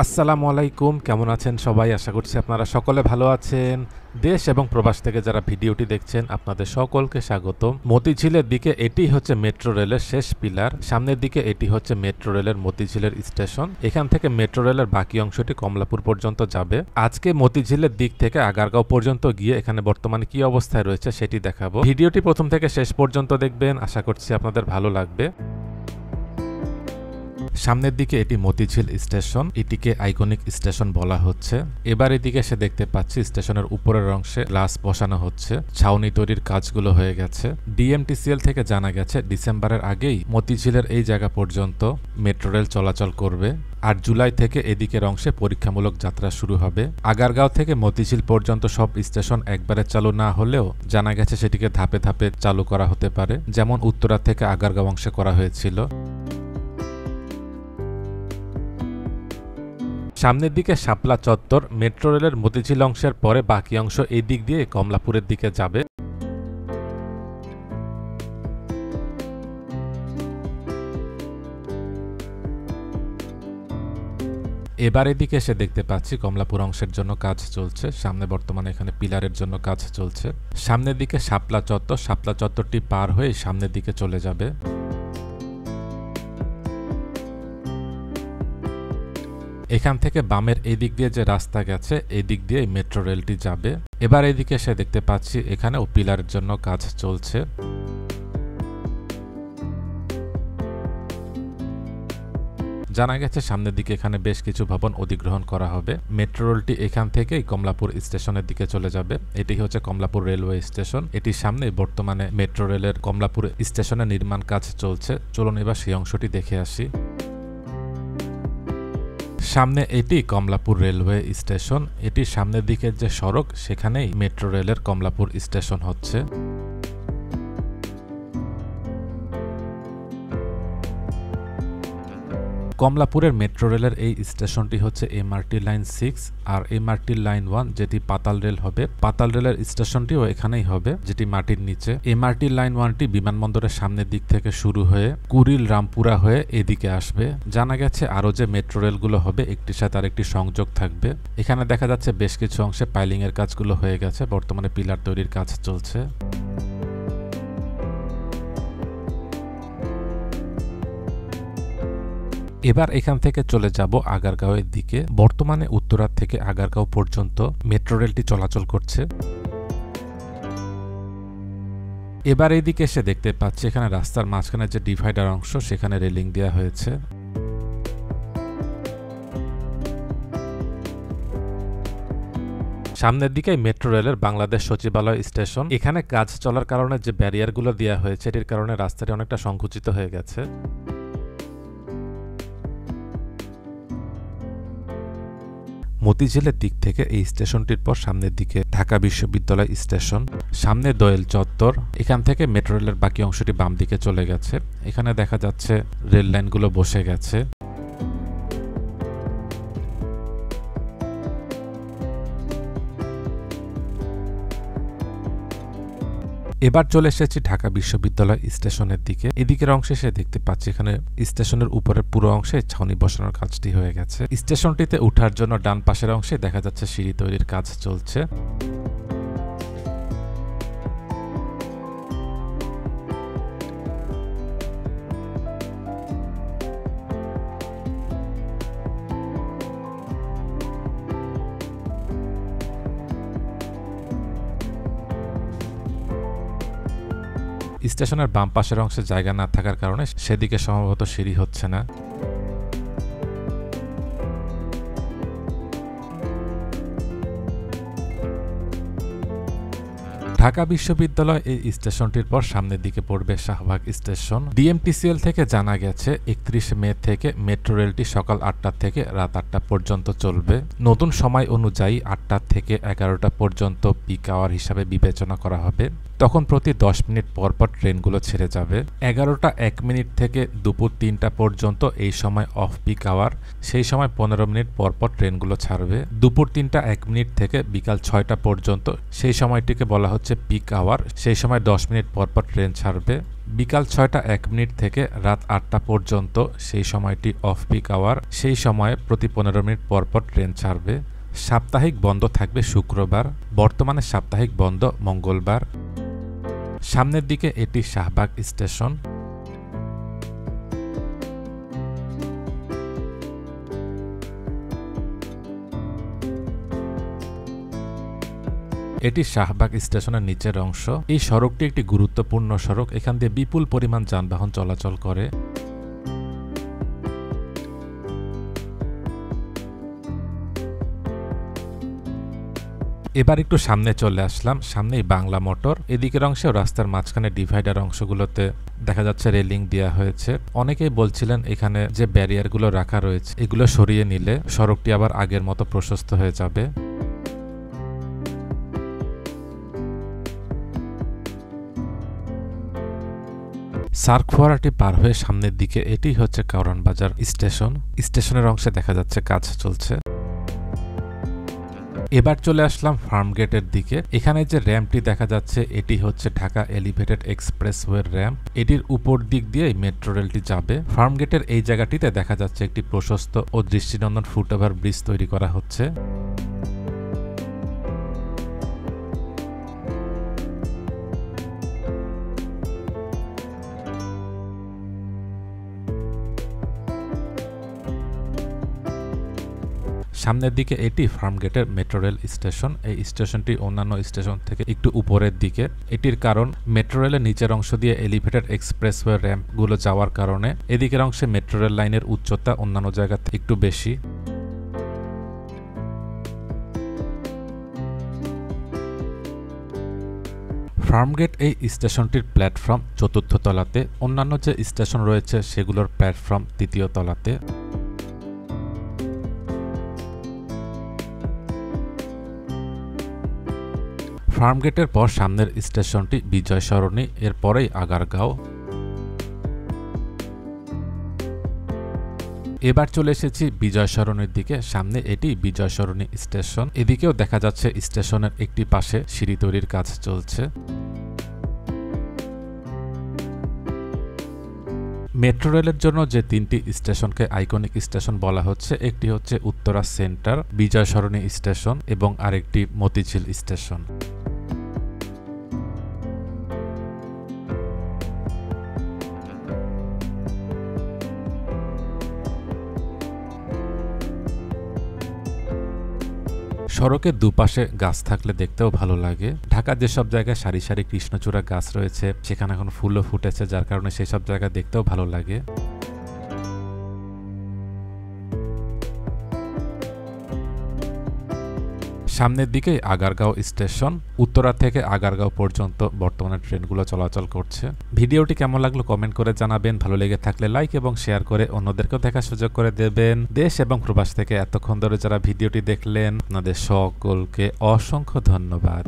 আসসালামু আলাইকুম, কেমন আছেন সবাই? আশা করছি আপনারা সকলে ভালো আছেন। দেশ এবং প্রবাস থেকে যারা ভিডিওটি দেখছেন আপনাদের সকলকে স্বাগতম। মতিঝিলের দিকে এটি হচ্ছে মেট্রো রেলের শেষ পিলার, সামনের দিকে এটি হচ্ছে মেট্রো রেলের মতিঝিলের স্টেশন। এখান থেকে মেট্রো রেলের বাকি অংশটি কমলাপুর পর্যন্ত যাবে। আজকে মতিঝিলের দিক থেকে আগারগাঁও পর্যন্ত গিয়ে এখানে বর্তমানে কি অবস্থায় রয়েছে সেটি দেখাবো। ভিডিওটি প্রথম থেকে শেষ পর্যন্ত দেখবেন, আশা করছি আপনাদের ভালো লাগবে। সামনের দিকে এটি মতিঝিল স্টেশন, এটিকে আইকনিক স্টেশন বলা হচ্ছে। এবার এদিকে এসে দেখতে পাচ্ছি স্টেশনের উপরের অংশে গ্লাস বসানো হচ্ছে, ছাউনি তৈরির কাজগুলো হয়ে গেছে। ডিএমটিসিএল থেকে জানা গেছে ডিসেম্বরের আগেই মতিঝিলের এই জায়গা পর্যন্ত মেট্রো রেল চলাচল করবে। আর জুলাই থেকে এদিকের অংশে পরীক্ষামূলক যাত্রা শুরু হবে। আগারগাঁও থেকে মতিঝিল পর্যন্ত সব স্টেশন একবারে চালু না হলেও জানা গেছে সেটিকে ধাপে ধাপে চালু করা হতে পারে, যেমন উত্তরা থেকে আগারগাঁও অংশে করা হয়েছিল। সামনের দিকে শাপলা চত্বর, মেট্রো রেলের মতিঝিল অংশের পরে বাকি অংশ এই দিক দিয়ে কমলাপুরের দিকে যাবে। এবার এদিকে এসে দেখতে পাচ্ছি কমলাপুর অংশের জন্য কাজ চলছে, সামনে বর্তমানে এখানে পিলারের জন্য কাজ চলছে। সামনের দিকে শাপলা চত্বর, শাপলা চত্বরটি পার হয়ে সামনের দিকে চলে যাবে। এখান থেকে বামের এই দিক দিয়ে যে রাস্তা গেছে এই দিক দিয়ে মেট্রো রেলটি যাবে। এবার এদিকে এসে দেখতে পাচ্ছি এখানেও পিলারের জন্য কাজ চলছে। জানা গেছে সামনের দিকে এখানে বেশ কিছু ভবন অধিগ্রহণ করা হবে। মেট্রো রেলটি এখান থেকেই কমলাপুর স্টেশনের দিকে চলে যাবে। এটি হচ্ছে কমলাপুর রেলওয়ে স্টেশন, এটির সামনে বর্তমানে মেট্রো রেলের কমলাপুর স্টেশনের নির্মাণ কাজ চলছে। চলুন এবার সেই অংশটি দেখে আসি। সামনে এটি কমলাপুর রেলওয়ে স্টেশন, এটির সামনের দিকের যে সড়ক সেখানেই মেট্রো রেলের কমলাপুর স্টেশন হচ্ছে। কমলাপুরের মেট্রো রেলের এই স্টেশনটি হচ্ছে এমআরটি লাইন 6 আর এমআরটি লাইন 1 যেটি পাতাল রেল হবে। পাতাল রেলের স্টেশনটিও এখানেই হবে, যেটি মাটির নিচে। এমআরটি লাইন 1টি বিমানবন্দরের সামনের দিক থেকে শুরু হয়ে কুড়িল রামপুরা হয়ে এদিকে আসবে। জানা গেছে আরও যে মেট্রো রেলগুলো হবে একটির সাথে আরেকটি সংযোগ থাকবে। এখানে দেখা যাচ্ছে বেশ কিছু অংশে পাইলিং এর কাজগুলো হয়ে গেছে, বর্তমানে পিলার তৈরির কাজ চলছে। এবার এখান থেকে চলে যাব আগারগাঁওয়ের দিকে। বর্তমানে উত্তরা থেকে আগারগাঁও পর্যন্ত মেট্রো রেলটি চলাচল করছে। এবার এইদিকে এসে দেখতে পাচ্ছি এখানে রাস্তার মাঝখানে যে ডিভাইডার অংশ সেখানে রেলিং দেওয়া হয়েছে। সামনের দিকে মেট্রো রেলের বাংলাদেশ সচিবালয় স্টেশন। এখানে কাজ চলার কারণে যে ব্যারিয়ারগুলো দেওয়া হয়েছে এটির কারণে রাস্তাটি অনেকটা সংকুচিত হয়ে গেছে। মতিঝিলের দিক থেকে এই স্টেশনটির পর সামনের দিকে ঢাকা বিশ্ববিদ্যালয় স্টেশন, সামনে দোয়েল চত্বর। এখান থেকে মেট্রো রেলের বাকি অংশটি বাম দিকে চলে গেছে। এখানে দেখা যাচ্ছে রেল লাইনগুলো বসে গেছে। এবার চলে এসেছি ঢাকা বিশ্ববিদ্যালয় স্টেশনের দিকে। এদিকের অংশে এসে দেখতে পাচ্ছি এখানে স্টেশনের উপরের পুরো অংশে ছাউনি বসানোর কাজটি হয়ে গেছে। স্টেশনটিতে ওঠার জন্য ডান পাশের অংশে দেখা যাচ্ছে সিঁড়ি তৈরির কাজ চলছে। স্টেশনের বাম পাশের অংশে জায়গা না থাকার কারণে সেদিকে সম্ভবত সিঁড়ি হচ্ছে না। ঢাকা বিশ্ববিদ্যালয় এই স্টেশনটির পর সামনের দিকে পড়বে শাহবাগ স্টেশন। ডিএমটিসিএল থেকে জানা গেছে 31 মে থেকে মেট্রো রেলটি সকাল 8টা থেকে রাত 8টা পর্যন্ত চলবে। নতুন সময় অনুযায়ী 8টা থেকে 11টা পর্যন্ত পিক আওয়ার হিসাবে বিবেচনা করা হবে। তখন প্রতি 10 মিনিট পর পর ট্রেনগুলো ছেড়ে যাবে। 11টা 1 মিনিট থেকে দুপুর 3টা পর্যন্ত এই সময় অফ পিক আওয়ার, সেই সময় 15 মিনিট পর পর ট্রেনগুলো ছাড়বে। দুপুর 3টা 1 মিনিট থেকে বিকাল 6টা পর্যন্ত সেই সময়টিকে বলা হচ্ছে পিক আওয়ার, সেই সময় 10 মিনিট পর পর ট্রেন ছাড়বে। বিকাল 6টা 1 মিনিট থেকে রাত 8টা পর্যন্ত সেই সময়টি অফ পিক আওয়ার, সেই সময়ে প্রতি 15 মিনিট পর পর ট্রেন ছাড়বে। সাপ্তাহিক বন্ধ থাকবে শুক্রবার, বর্তমানে সাপ্তাহিক বন্ধ মঙ্গলবার। সামনের দিকে এটি শাহবাগ স্টেশন। এটি শাহবাগ স্টেশনের নিচের অংশ। এই সড়কটি একটি গুরুত্বপূর্ণ সড়ক, এখান দিয়ে বিপুল পরিমাণ যানবাহন চলাচল করে। এবার একটু সামনে চলে আসলাম, সামনেই বাংলা মোটর। এদিকের অংশেও রাস্তার মাঝখানে ডিভাইডার অংশগুলোতে দেখা যাচ্ছে রেলিং দেওয়া হয়েছে। অনেকেই বলছিলেন এখানে যে ব্যারিয়ারগুলো রাখা রয়েছে এগুলো সরিয়ে নিলে সড়কটি আবার আগের মতো প্রশস্ত হয়ে যাবে। সার্ক ফোয়ারাটি পার হয়ে সামনের দিকে এটি হচ্ছে কারওয়ান বাজার স্টেশন। স্টেশনের অংশে দেখা যাচ্ছে কাজ চলছে। এবার চলে আসলাম ফার্মগেটের দিকে। এখানে যে র্যাম্পটি দেখা যাচ্ছে এটি হচ্ছে ঢাকা এলিভেটেড এক্সপ্রেসওয়ের র্যাম্প। এটির উপর দিক দিয়ে মেট্রো রেলটি যাবে। ফার্মগেটের এই জায়গাটিতে দেখা যাচ্ছে একটি প্রশস্ত ও দৃষ্টিনন্দন ফুটওভার ব্রিজ তৈরি করা হচ্ছে। সামনের দিকে এটি ফার্মগেটের মেট্রো রেল স্টেশন। এই স্টেশনটি অন্যান্য স্টেশন থেকে একটু উপরের দিকে। এটির কারণ মেট্রো রেলের নিচের অংশ দিয়ে এলিভেটেড এক্সপ্রেসওয়ে র্যাম্পগুলো যাওয়ার কারণে এদিকের অংশে মেট্রো রেল লাইনের উচ্চতা অন্যান্য জায়গা থেকে একটু বেশি। ফার্মগেট এই স্টেশনটির প্ল্যাটফর্ম 4র্থ তলাতে, অন্যান্য যে স্টেশন রয়েছে সেগুলোর প্ল্যাটফর্ম 3য় তলাতে। ফার্মগেটের পর সামনের স্টেশনটি বিজয় সরণি, এরপরেই আগারগাঁও। এবার চলে এসেছি বিজয় সরণির দিকে। সামনে এটি বিজয় সরণি স্টেশন। এদিকেও দেখা যাচ্ছে স্টেশনের একটি পাশে সিঁড়ি তৈরির কাজ চলছে। মেট্রো রেলের জন্য যে 3টি স্টেশনকে আইকনিক স্টেশন বলা হচ্ছে, একটি হচ্ছে উত্তরা সেন্টার, বিজয় সরণি স্টেশন এবং আরেকটি মতিঝিল স্টেশন। সড়কের দুপাশে গাছ থাকলে দেখতেও ভালো লাগে। ঢাকার যেসব জায়গায় সারি সারি কৃষ্ণচূড়া গাছ রয়েছে সেখানে এখন ফুলও ফুটেছে, যার কারণে সেসব জায়গা দেখতেও ভালো লাগে। সামনের দিকে আগারগাঁও স্টেশন। উত্তরা থেকে আগারগাঁও পর্যন্ত বর্তমানে ট্রেনগুলো চলাচল করছে। ভিডিওটি কেমন লাগলো কমেন্ট করে জানাবেন। ভালো লেগে থাকলে লাইক এবং শেয়ার করে অন্যদেরকেও দেখার সুযোগ করে দেবেন। দেশ এবং প্রবাস থেকে এতক্ষণ ধরে যারা ভিডিওটি দেখলেন আপনাদের সকলকে অসংখ্য ধন্যবাদ।